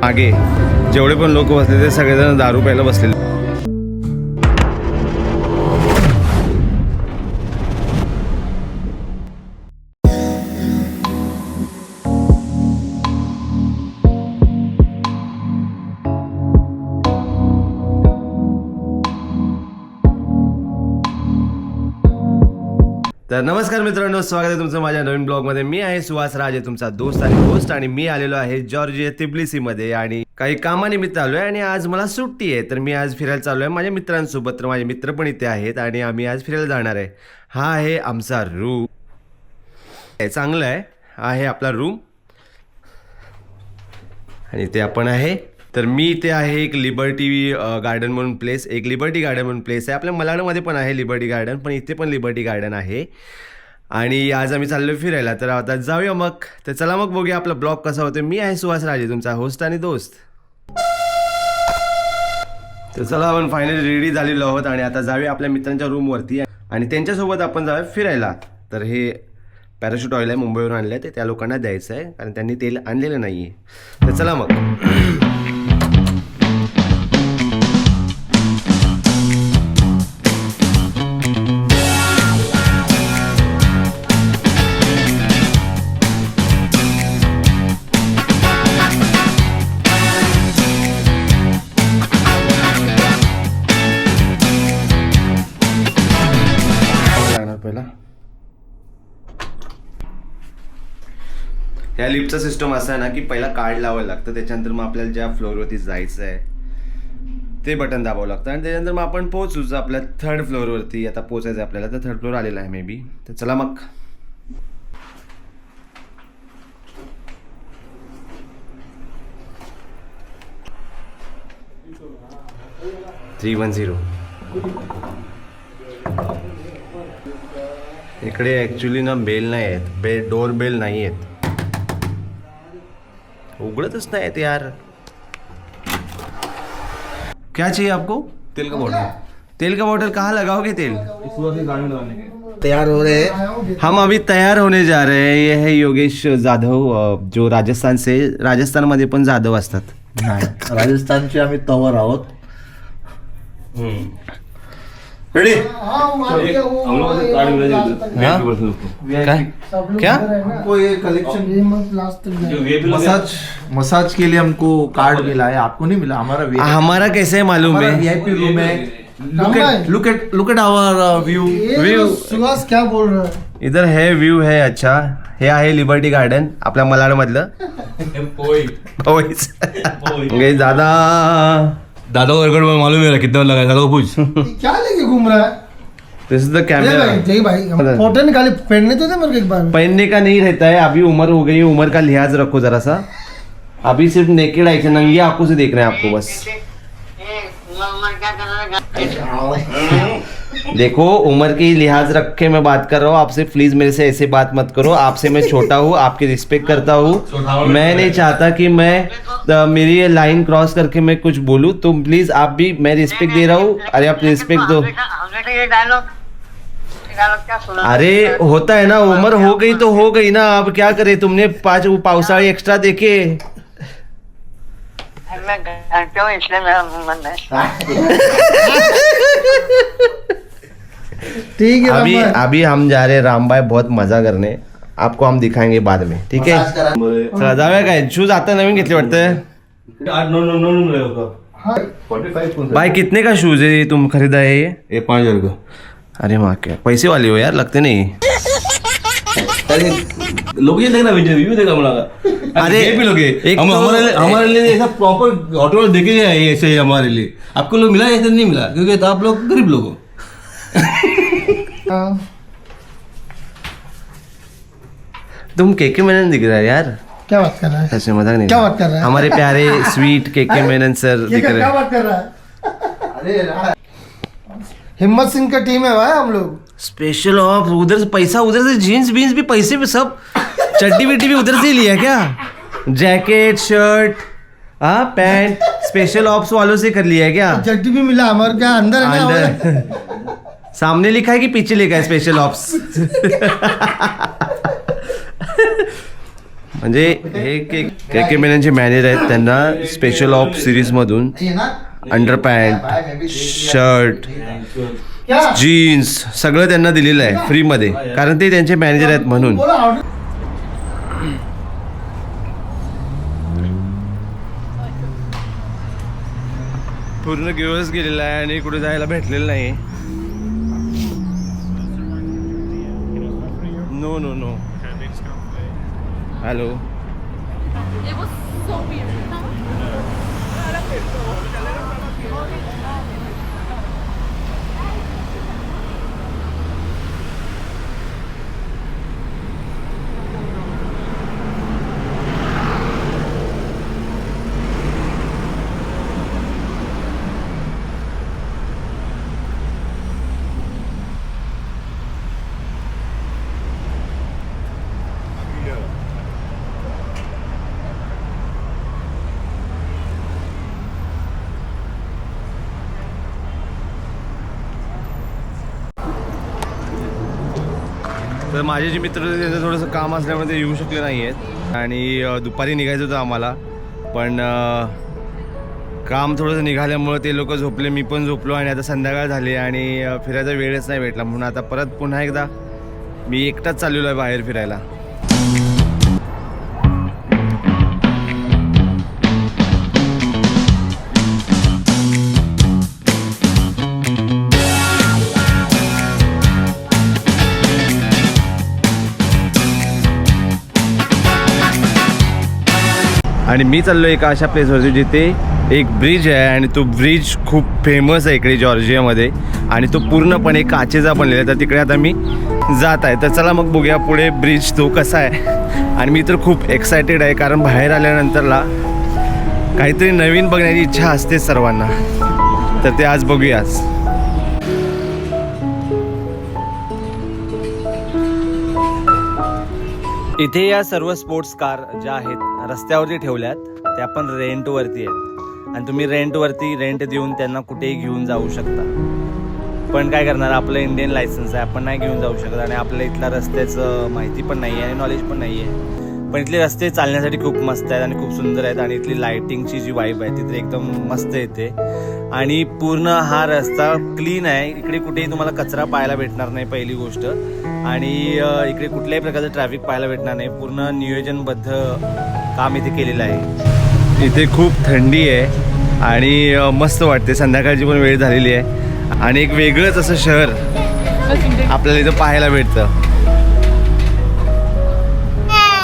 मागे जेवढे पण लोक बसले ते सगळेजण दारू प्यायला बसलेले. तर नमस्कार मित्रांनो, स्वागत आहे तुमचं माझ्या नवीन ब्लॉगमध्ये. मी आहे सुहास राजे, तुमचा दोस्त आणि होस्ट, आणि मी आलेलो आहे जॉर्जिया तिब्लिसीमध्ये आणि काही कामानिमित्त आलो आहे आणि आज मला सुट्टी आहे. तर मी आज फिरायला चाललो आहे माझ्या मित्रांसोबत. तर माझे मित्र पण इथे आहेत आणि आम्ही आज फिरायला जाणार आहे. हा आहे आमचा रूम. चांगला आहे आपला रूम आणि ते आपण आहे. तर मी इथे आहे एक लिबर्टी गार्डन म्हणून प्लेस, एक लिबर्टी गार्डन म्हणून प्लेस आहे. आपल्या मलाडमध्ये पण आहे लिबर्टी गार्डन, पण इथे पण लिबर्टी गार्डन आहे आणि आज आम्ही चाललो फिरायला. तर आता जाऊया मग. तर चला मग बघूया आपला ब्लॉग कसा होतो. मी आहे सुहास राजे, तुमचा होस्ट आणि दोस्त. तर चला, आपण फायनली रेडी झालेलो आहोत आणि आता जाऊया आपल्या मित्रांच्या रूमवरती आणि त्यांच्यासोबत आपण जाऊया फिरायला. तर हे पॅराशूट ऑइल आहे, मुंबईवरून आणलं आहे, ते त्या लोकांना द्यायचं आहे कारण त्यांनी तेल आणलेलं नाही आहे. तर चला मग. ह्या लिफ्टचा सिस्टम असा आहे ना की पहिला कार्ड लावायला लागतं, त्याच्यानंतर मग आपल्याला ज्या फ्लोअरवरती जायचं आहे ते बटन दाबावं लागतं आणि त्याच्यानंतर मग आपण पोहोचूच आपल्या 3rd फ्लोअरवरती. आता पोचायचं आहे आपल्याला, तर 3rd फ्लोअर आलेला आहे मे बी. तर चला मग. इकडे ॲक्च्युली ना बेल नाही आहेत, डोर बेल नाही आहेत, उघडतच नाही आहेत यार. क्या चाहिए आपको? तेल का बॉटल. तेल का बॉटल कहाँ लगाओगे तेल? इस वजह से गाड़ी में लगाने के तैयार हो रहे हैं. हम अभी तैयार होने जा रहे हैं. ये है योगेश जाधव, जो राजस्थानमध्ये पण जाधव असतात. राजस्थानचे आम्ही तवर आहोत. रेडी? हम लोग से गाड़ी में काय क्या? हमको ये कलेक्शन जो वीआईपी मसाज के लिए हमको कार्ड मिला है. आपको नहीं मिला? हमारा हमारा कैसे है मालूम है? VIP रूम है. Look at our view. Suhas क्या बोल रहा है? इधर है व्यू है. अच्छा, हे आहे लिबर्टी गार्डन आपल्या मलाड मधलं. दादा को रिकॉर्ड में मालूम है कितना लगा, दादा को पूछ. क्या लेके घूम रहा है? दिस इज द जय कैमरा. भाई, जय भाई, हम फोटो निकाले, पहनने तो थे मेरे को एक बार. पहनने का नहीं रहता है, अभी उम्र हो गई है, उम्र का लिहाज रखो जरा सा. अभी सिर्फ नेकेड आई, नंगी आंखों से देखना है आपको बस. देखो, उम्र की लिहाज रख के मैं बात कर रहा हूँ आपसे. प्लीज मेरे से ऐसे बात मत करो. आपसे मैं छोटा हूँ, आपकी रिस्पेक्ट करता हूँ. मैं नहीं चाहता कि मैं मेरी ये लाइन क्रॉस करके मैं कुछ बोलूँ, तो प्लीज आप भी, मैं रिस्पेक्ट दे रहा हूँ. अरे आप रिस्पेक्ट दो. अरे होता है ना, उम्र हो गई तो हो गई ना, अब क्या करे. तुमने 5 पावसाळी एक्स्ट्रा देखे. मैं घंटे हूँ इसलिए मेरा मन है. ठीक है. अभी हम जा रहे हैं रामबाई बहुत मजा करने. आपको हम दिखाएंगे बाद में, ठीक है? चला जाऊया काय. शूज आता नवीन घेतले वाटतं. 8 मिलेगा. हाँ. 45 कौन सा? भाई कितने का शूज है तुम खरीदा है ये? ये 5000 का. अरे माँ, क्या पैसे वाले हो यार, लगते नहीं. अरे लोग ये देखना, रिव्यू देखा हम लोग. अरे, ये भी लोग एक हम तो- हमारे लिए ऐसा प्रॉपर ऑटो देखे गए हैं ऐसे हमारे लिए. आपको लोग मिला ऐसे नहीं मिला, क्योंकि तो आप लोग गरीब लोग हो. हाँ. तुम केके मेनन दिख रहा है यार. क्या बात कर रहा है? ऐसे मजाक नहीं. क्या बात कर रहा है? हमारे प्यारे स्वीट केके मेनन सर ये दिख रहे क्या हैं. बात कर रहा है? अरे हिम्मत सिंह का टीम है भाई हम लोग. स्पेशल ऑफ उधर से पैसा, उधर से जीन्स बीन्स भी पैसे भी सब, चड्डी विड्डी भी उधर से ही लिया क्या? जैकेट शर्ट हाँ पैंट स्पेशल ऑप्स वालों से कर लिया है क्या? चड्डी भी मिला हमारे क्या अंदर है ना? अंदर सामने लिखा है कि पीछे लिखा है स्पेशल ऑप्स? म्हणजे हे के मेननचे मॅनेजर आहेत, त्यांना स्पेशल ऑफ सिरीजमधून अंडर पॅन्ट, शर्ट, जीन्स सगळं त्यांना दिलेलं आहे फ्रीमध्ये, कारण ते त्यांचे मॅनेजर आहेत म्हणून. पूर्ण दिवस गेलेला आहे आणि कुठे जायला भेटलेलं नाही. No no no. Hello. It was so weird. तर माझे जे मित्र होते त्यांचं थोडंसं काम असल्यामुळे ते येऊ शकले नाही आहेत आणि दुपारी निघायचं होतं आम्हाला, पण काम थोडंसं निघाल्यामुळं ते लोक झोपले, मी पण झोपलो आणि आता संध्याकाळ झाली आणि फिरायचा वेळच नाही भेटला, म्हणून आता परत पुन्हा एकदा मी एकटाच चाललेलो आहे बाहेर फिरायला. आणि मी चाललो एका अशा प्लेसवरती जिथे एक ब्रिज आहे आणि तो ब्रिज खूप फेमस आहे इकडे जॉर्जियामध्ये आणि तो पूर्णपणे काचेचा बनलेला आहे. तर तिकडे आता मी जात आहे, तर चला मग बघूया पुढे ब्रिज तो कसा आहे. आणि मी तर खूप एक्सायटेड आहे, कारण बाहेर आल्यानंतरला काहीतरी नवीन बघण्याची इच्छा असते सर्वांना, तर ते आज बघूयाच. इथे या सर्व स्पोर्ट्स कार ज्या आहेत रस्त्यावरती ठेवल्यात, त्या पण रेंटवरती आहेत आणि तुम्ही रेंट देऊन त्यांना कुठेही घेऊन जाऊ शकता. पण काय करणार, आपलं इंडियन लायसन्स आहे, आपण नाही घेऊन जाऊ शकत आणि आपल्या इथल्या रस्त्याचं माहिती पण नाही आहे आणि नॉलेज पण नाही आहे. पण इथले रस्ते चालण्यासाठी खूप मस्त आहेत आणि खूप सुंदर आहेत आणि इथली लायटिंगची जी वाईब आहे तिथे एकदम मस्त येते आणि पूर्ण हा रस्ता क्लीन आहे. इकडे कुठेही तुम्हाला कचरा पाहायला भेटणार नाही पहिली गोष्ट, आणि इकडे कुठल्याही प्रकारचं ट्रॅफिक पाहायला भेटणार नाही. पूर्ण नियोजनबद्ध काम इथे केलेलं आहे. इथे खूप थंडी आहे आणि मस्त वाटते, संध्याकाळची पण वेळ झालेली आहे आणि एक वेगळंच असं शहर आपल्याला इथं पाहायला भेटतं.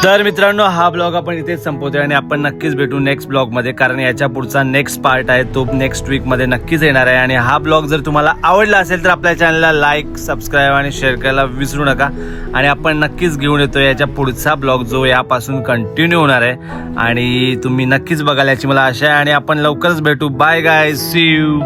तर मित्रांनो, हा ब्लॉग आपण इथेच संपवतोय आणि आपण नक्कीच भेटू नेक्स्ट ब्लॉगमध्ये, कारण याच्या पुढचा नेक्स्ट पार्ट आहे तो नेक्स्ट वीकमध्ये नक्कीच येणार आहे. आणि हा ब्लॉग जर तुम्हाला आवडला असेल तर आपल्या चॅनलला लाईक, सबस्क्राईब आणि शेअर करायला विसरू नका. आणि आपण नक्कीच घेऊन येतो याच्या पुढचा ब्लॉग जो यापासून कंटिन्यू होणार आहे आणि तुम्ही नक्कीच बघाल याची मला आशा आहे. आणि आपण लवकरच भेटू. Bye guys, see you.